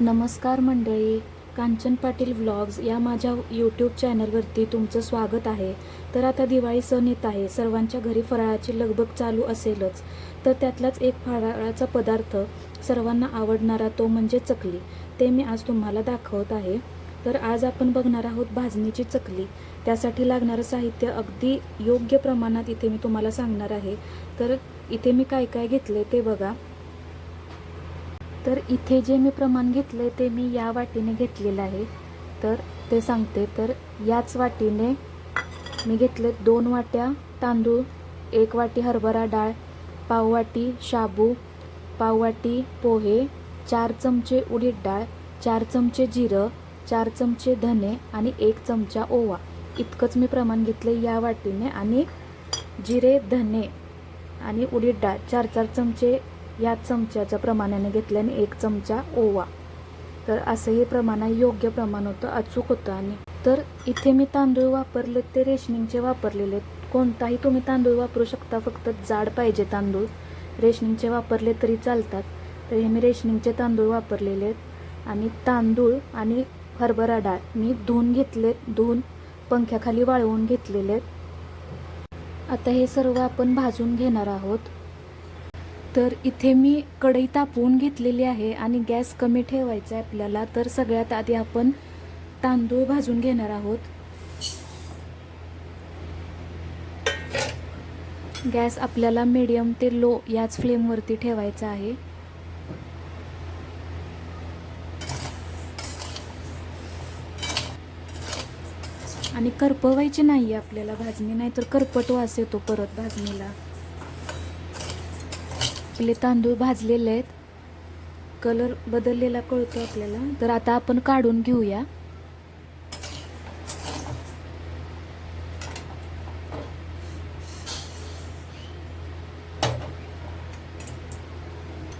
नमस्कार मंडळी, कांचन पाटील व्लॉग्स या माझ्या यूट्यूब चॅनलवरती तुमचं स्वागत आहे. तर आता दिवाळी सण येत आहे. सर्वांच्या घरी फराळाची लगबग चालू असेलच. तर त्यातलाच एक फराळाचा पदार्थ सर्वांना आवडणारा तो म्हणजे चकली. ते मी आज तुम्हाला दाखवत आहे. तर आज आपण बघणार आहोत भाजणीची चकली. त्यासाठी लागणारं साहित्य अगदी योग्य प्रमाणात इथे मी तुम्हाला सांगणार आहे. तर इथे मी काय काय घेतले ते बघा. तर इथे जे मी प्रमाण घेतले ते मी या वाटीने घेतलेलं आहे. तर ते सांगते. तर याच वाटीने मी घेतले 2 वाट्या तांदूळ, 1 वाटी हरभरा डाळ, पाव वाटी शाबू, पाव वाटी पोहे, 4 चमचे उडीद डाळ, 4 चमचे जिरं, 4 चमचे धने आणि 1 चमचा ओवा. इतकंच मी प्रमाण घेतले या वाटीने. आणि जिरे, धने आणि उडीद डाळ 4-4 चमचे याच चमच्याच्या प्रमाणाने घेतले आणि 1 चमचा ओवा. तर असं हे प्रमाण योग्य प्रमाण होतं, अचूक होतं. आणि तर इथे मी तांदूळ वापरले ते रेशनिंगचे वापरलेले. कोणताही तुम्ही तांदूळ वापरू शकता, फक्त जाड पाहिजे तांदूळ. रेशनिंगचे वापरले तरी चालतात. तर हे मी रेशनिंगचे तांदूळ वापरलेले आहेत. आणि तांदूळ आणि हरभरा डाळ मी धुवून घेतलेत, धुवून पंख्याखाली वाळवून घेतलेले आहेत. आता हे सर्व आपण भाजून घेणार आहोत. तर इथे मी कढई तापवून घेतलेली आहे आणि गॅस कमी ठेवायचा आहे आपल्याला. तर सगळ्यात आधी आपण तांदूळ भाजून घेणार आहोत. गॅस आपल्याला मीडियम ते लो याच फ्लेमवरती ठेवायचा आहे. आणि करपवायची नाही आहे आपल्याला भाजणी, नाहीतर करपट वास येतो परत भाजणीला. आपले तांदूळ भाजलेले आहेत, कलर बदललेला कळतो आपल्याला. तर आता आपण काढून घेऊया.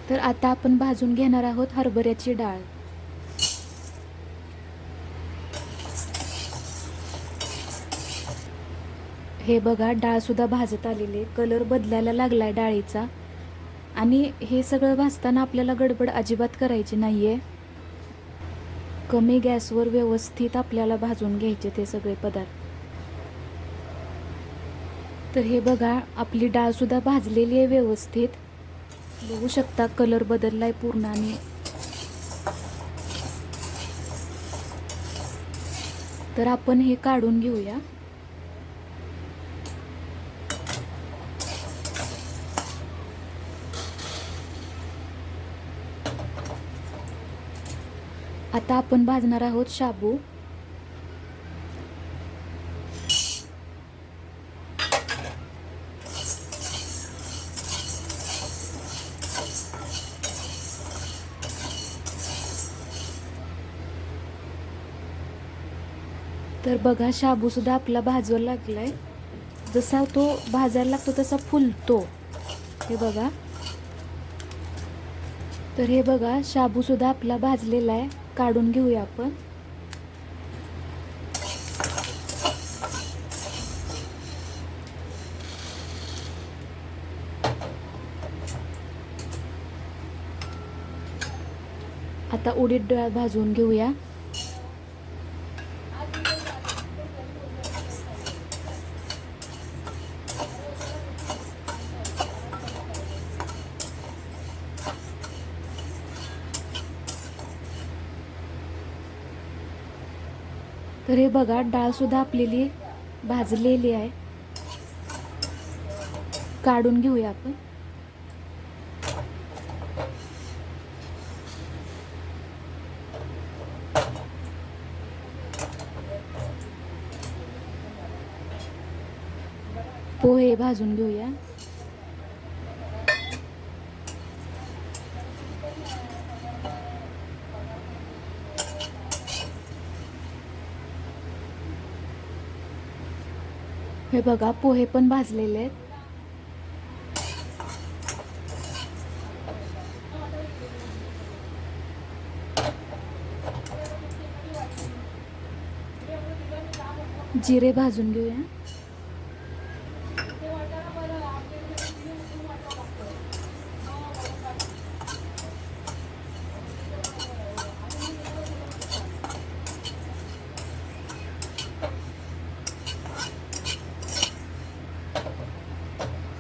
तर आता आपण भाजून घेणार आहोत हरभऱ्याची डाळ. हे बघा, डाळ सुद्धा भाजत आलेली आहे, कलर बदलायला लागलाय डाळीचा. आणि हे सगळं भाजताना आपल्याला गडबड अजिबात करायची नाहीये. कमी गॅसवर व्यवस्थित आपल्याला भाजून घ्यायचे ते सगळे पदार्थ. तर हे बघा, आपली डाळ सुद्धा भाजलेली आहे व्यवस्थित. बघू शकता कलर बदललाय पूर्ण. आणि तर आपण हे काढून घेऊया. आता आपण भाजणार आहोत शाबू. तर बघा, शाबू सुद्धा आपला भाजायला लागलाय. जसा तो भाजायला लागतो तसा फुलतो. हे बघा. तर हे बघा, शाबू सुद्धा आपला भाजलेला आहे. काढून घेऊया आपण. आता उडीद डाळ भाजून घेऊया. तर हे बघा, डाळ सुद्धा आपलेली भाजलेली आहे. काढून घेऊया आपण. पोहे भाजून घेऊया. हे बघा, पोहे पण भाजलेले आहेत. जिरे भाजून घेऊया.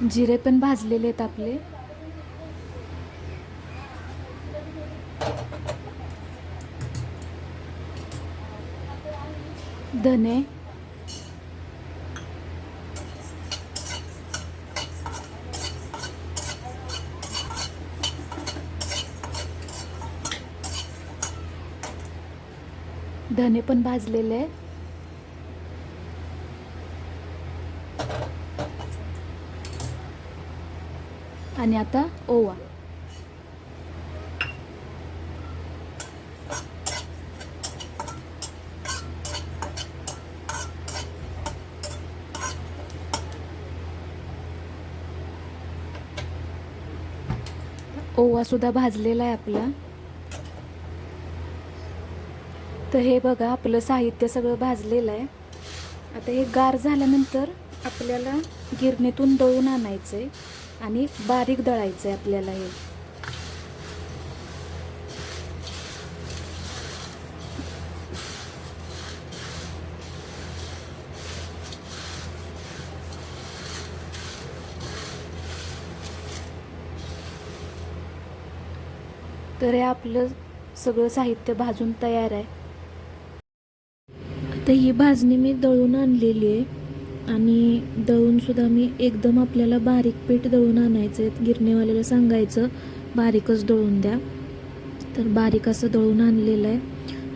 जिरे पण भाजलेले आहेत आपले. धने, धने पण भाजलेले आहेत. आणि आता ओवा. ओवा सुद्धा भाजलेला आहे आपला. तर हे बघा आपलं साहित्य सगळं भाजलेलं आहे. आता हे गार झाल्यानंतर आपल्याला गिरणीतून दळून आणायचं आहे आणि बारीक दळायचं आहे आपल्याला हे. तर हे आपलं सगळं साहित्य भाजून तयार आहे. आता ही भाजणी मी दळून आणलेली आहे आणि दळून सुद्धा मी एकदम आपल्याला बारीक पीठ दळून आणायचं आहे. गिरणीवाल्याला सांगायचं बारीकच दळून द्या. तर बारीक असं दळून आणलेलं आहे.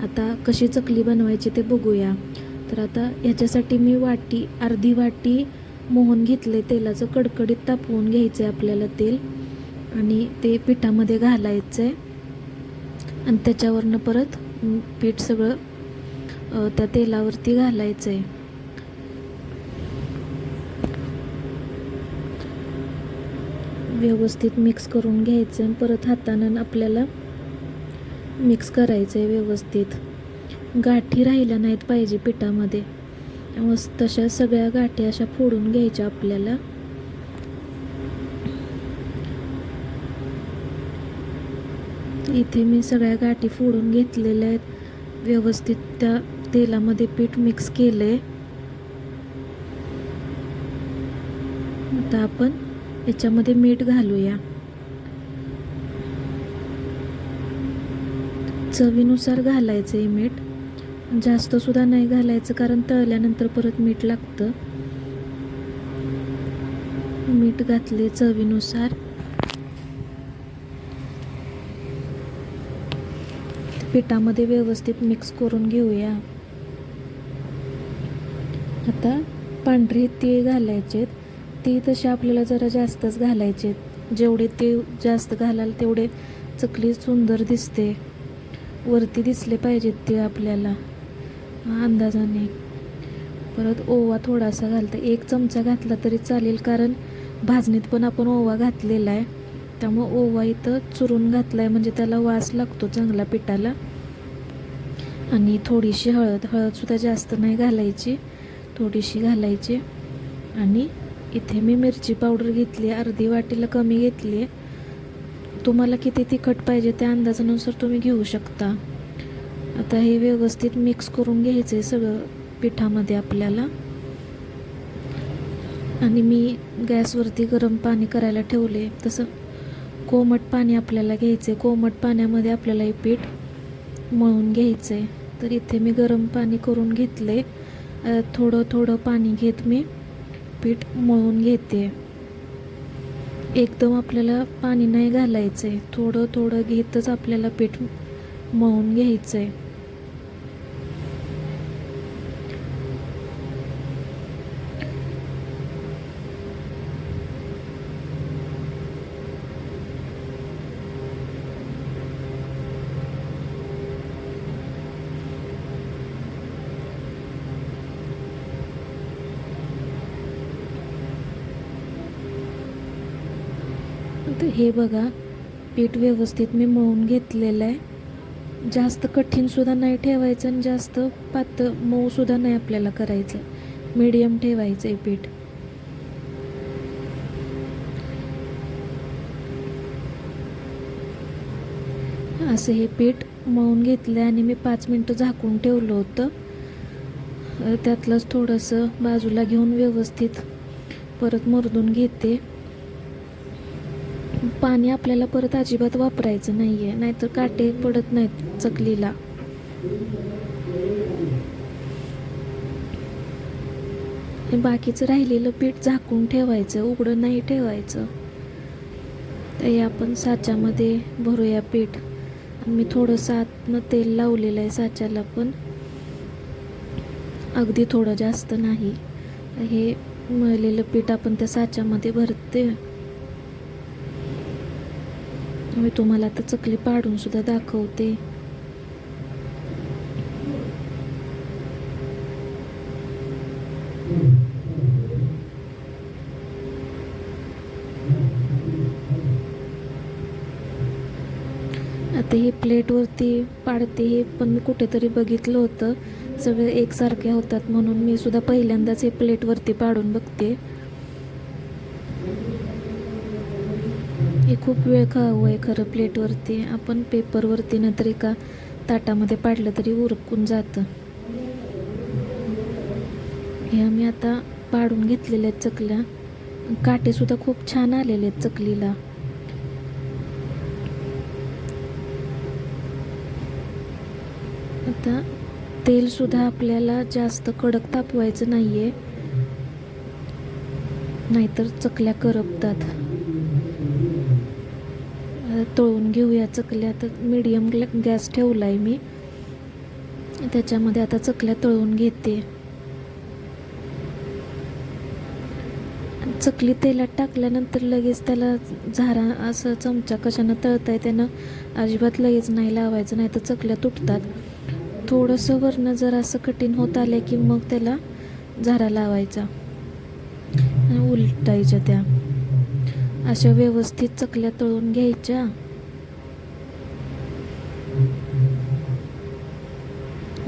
आता कशी चकली बनवायची ते बघूया. तर आता ह्याच्यासाठी मी अर्धी वाटी मोहन घेतले. तेलाचं कडकडीत तापवून घ्यायचं आहे आपल्याला तेल आणि ते पिठामध्ये घालायचं आहे आणि त्याच्यावरनं परत पीठ सगळं त्या तेलावरती घालायचं आहे. व्यवस्थित मिक्स करून घ्यायचं आहे. परत हातानं आपल्याला मिक्स करायचं आहे व्यवस्थित. गाठी राहिल्या नाहीत पाहिजे पिठामध्ये. मस्त तशा सगळ्या गाठी अशा फोडून घ्यायच्या आपल्याला. इथे मी सगळ्या गाठी फोडून घेतलेल्या आहेत. व्यवस्थित त्या तेलामध्ये पीठ मिक्स केलंय. आता आपण याच्यामध्ये मीठ घालूया. चवीनुसार घालायचं आहे मीठ. जास्त सुद्धा नाही घालायचं कारण तळल्यानंतर परत मीठ लागतं. मीठ घातले चवीनुसार. पिठामध्ये व्यवस्थित मिक्स करून घेऊया. आता पांढरे तीळ घालायचे. तीळ तसे आपल्याला जरा जास्तच घालायचे. जेवढे तीळ जास्त घालाल तेवढे चकली सुंदर दिसते. वरती दिसले पाहिजेत तीळ आपल्याला अंदाजाने. परत ओवा थोडासा घालते. 1 चमचा घातला तरी चालेल कारण भाजणीत पण आपण ओवा घातलेला आहे. त्यामुळं ओवा इथं चुरून घातला आहे म्हणजे त्याला वास लागतो चांगला पिठाला. आणि थोडीशी हळदसुद्धा जास्त नाही घालायची, थोडीशी घालायची. आणि इथे मी मिरची पावडर घेतली आहे. अर्धी वाटीला कमी घेतली आहे. तुम्हाला किती तिखट पाहिजे त्या अंदाजानुसार तुम्ही घेऊ शकता. आता हे व्यवस्थित मिक्स करून घ्यायचं आहे सगळं पिठामध्ये आपल्याला. आणि मी गॅसवरती गरम पाणी करायला ठेवले. तसं कोमट पाणी आपल्याला घ्यायचं आहे. कोमट पाण्यामध्ये आपल्याला हे पीठ मळून घ्यायचं आहे. तर इथे मी गरम पाणी करून घेतले. थोडं थोडं पाणी घेत मी पीठ मळून घेते. एकदम आपल्याला पाणी नाही घालायचं आहे. थोडं थोडं घेतच आपल्याला पीठ मळून घ्यायचं आहे. तर हे बघा पीठ व्यवस्थित मी मळून घेतलेलं आहे. जास्त कठीणसुद्धा नाही ठेवायचं आणि जास्त पातळ मऊसुद्धा नाही आपल्याला करायचं. मीडियम ठेवायचं आहे पीठ. असं हे पीठ मळून घेतलं आणि मी 5 मिनटं झाकून ठेवलं होतं. त्यातलंच थोडंसं बाजूला घेऊन व्यवस्थित परत मर्दून घेते. पाणी आपल्याला परत अजिबात वापरायचं नाही आहे, नाहीतर काटे पडत नाहीत चकलीला. बाकीचं राहिलेलं पीठ झाकून ठेवायचं, उघडं नाही ठेवायचं. तर हे आपण साच्यामध्ये भरूया पीठ. मी थोडंसं आतनं तेल लावलेलं आहे साच्याला, पण अगदी थोडं, जास्त नाही. हे मळलेलं पीठ आपण त्या साच्यामध्ये भरते. मी तुम्हाला आता चकली पाडून सुद्धा दाखवते. आता ही प्लेटवरती पाडते, हे पण मी कुठेतरी बघितलं होतं, सगळे एकसारखे होतात म्हणून मी सुद्धा पहिल्यांदाच हे प्लेटवरती पाडून बघते. हे खूप वेळ खावं आहे खरं प्लेटवरती. आपण पेपरवरती नंतर एका ताटामध्ये पाडलं तरी उरकून जातं. हे आम्ही आता पाडून घेतलेल्या आहेत चकल्या. काटेसुद्धा खूप छान आलेले आहेत चकलीला. आता तेलसुद्धा आपल्याला जास्त कडक तापवायचं नाही आहे, नाहीतर चकल्या करपतात. तळून घेऊया चकल्या. तर मीडियम गॅस ठेवला आहे मी, त्याच्यामध्ये आता चकल्या तळून घेते. चकली तेलात टाकल्यानंतर लगेच त्याला झारा असं चमचा कशानं तळता येते, त्यानं अजिबात लगेच नाही लावायचं, नाही तर चकल्या तुटतात. थोडंसं वरनं जर असं कठीण होत आलं की मग त्याला झारा लावायचा आणि उलटायच्या. त्या अशा व्यवस्थित चकल्या तळून घ्यायच्या.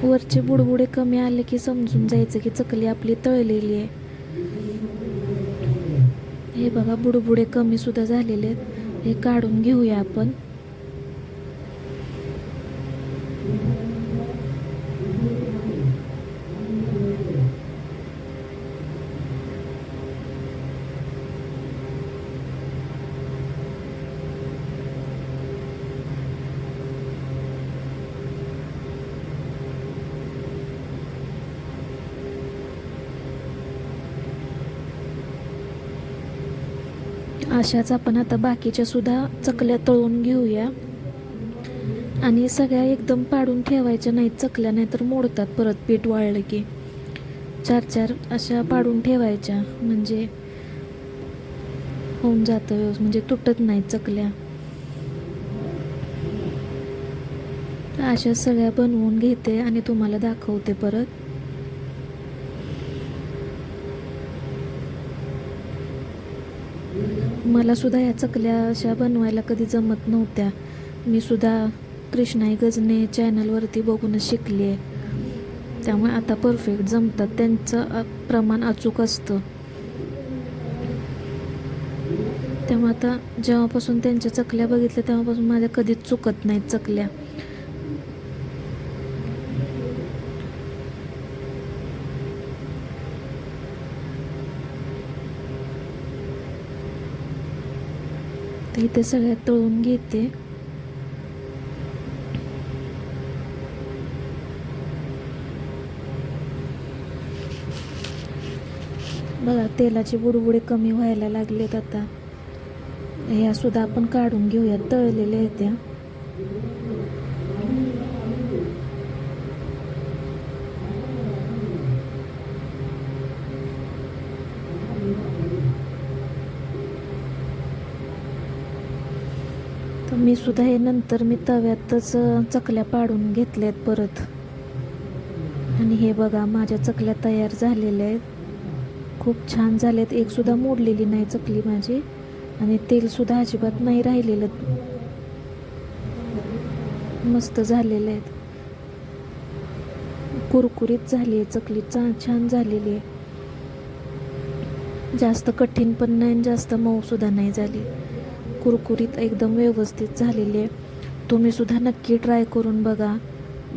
वरचे बुडबुडे कमी आले की समजून जायचं की चकली आपली तळलेली आहे. हे बघा, बुडबुडे कमी सुद्धा झालेले आहेत. हे काढून घेऊया आपण. अशाच आपण आता बाकीच्या सुद्धा चकल्या तळून घेऊया. आणि सगळ्या एकदम पाडून ठेवायच्या नाहीत चकल्या, नाहीतर मोडतात परत पीठ वाळलं की. 4-4 अशा पाडून ठेवायच्या, म्हणजे होऊन जातं, म्हणजे तुटत नाहीत चकल्या. अशा सगळ्या बनवून घेते आणि तुम्हाला दाखवते परत. मला सुद्धा ह्या चकल्या अशा बनवायला कधी जमत नव्हत्या. मी सुद्धा कृष्णाई गजने चॅनलवरती बघूनच शिकली आहे, त्यामुळे आता परफेक्ट जमतात. त्यांचं प्रमाण अचूक असतं, त्यामुळे आता जेव्हापासून त्यांच्या चकल्या बघितल्या तेव्हापासून माझ्या कधीच चुकत नाहीत चकल्या. तर इथे सगळ्यात तळून घेते. बघा, तेलाचे बुडबुडे कमी व्हायला लागलेत आता. ह्या सुद्धा आपण काढून घेऊया, तळलेल्या आहेत त्या. तर मी सुद्धा हे नंतर मी तव्यातच चकल्या पाडून घेतल्यात परत. आणि हे बघा, माझ्या चकल्या तयार झालेल्या आहेत. खूप छान झालेत. एक सुद्धा मोडलेली नाही चकली माझी, आणि तेल सुद्धा अजिबात नाही राहिलेलं. मस्त झालेले आहेत, कुरकुरीत झाली आहे चकली, छान झालेली आहे. जास्त कठीण पण नाही, जास्त मऊ सुद्धा नाही झाली. कुरकुरीत एकदम व्यवस्थित झालेली आहे. तुम्ही सुद्धा नक्की ट्राय करून बघा.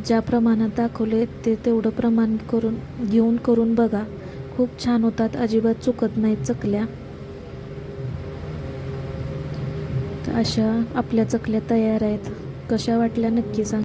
ज्या प्रमाणात दाखवले ते तेवढं प्रमाण घेऊन करून बघा. खूप छान होतात, अजिबात चुकत नाहीत चकल्या. तर अशा आपल्या चकल्या तयार आहेत. कशा वाटल्या नक्की सांग.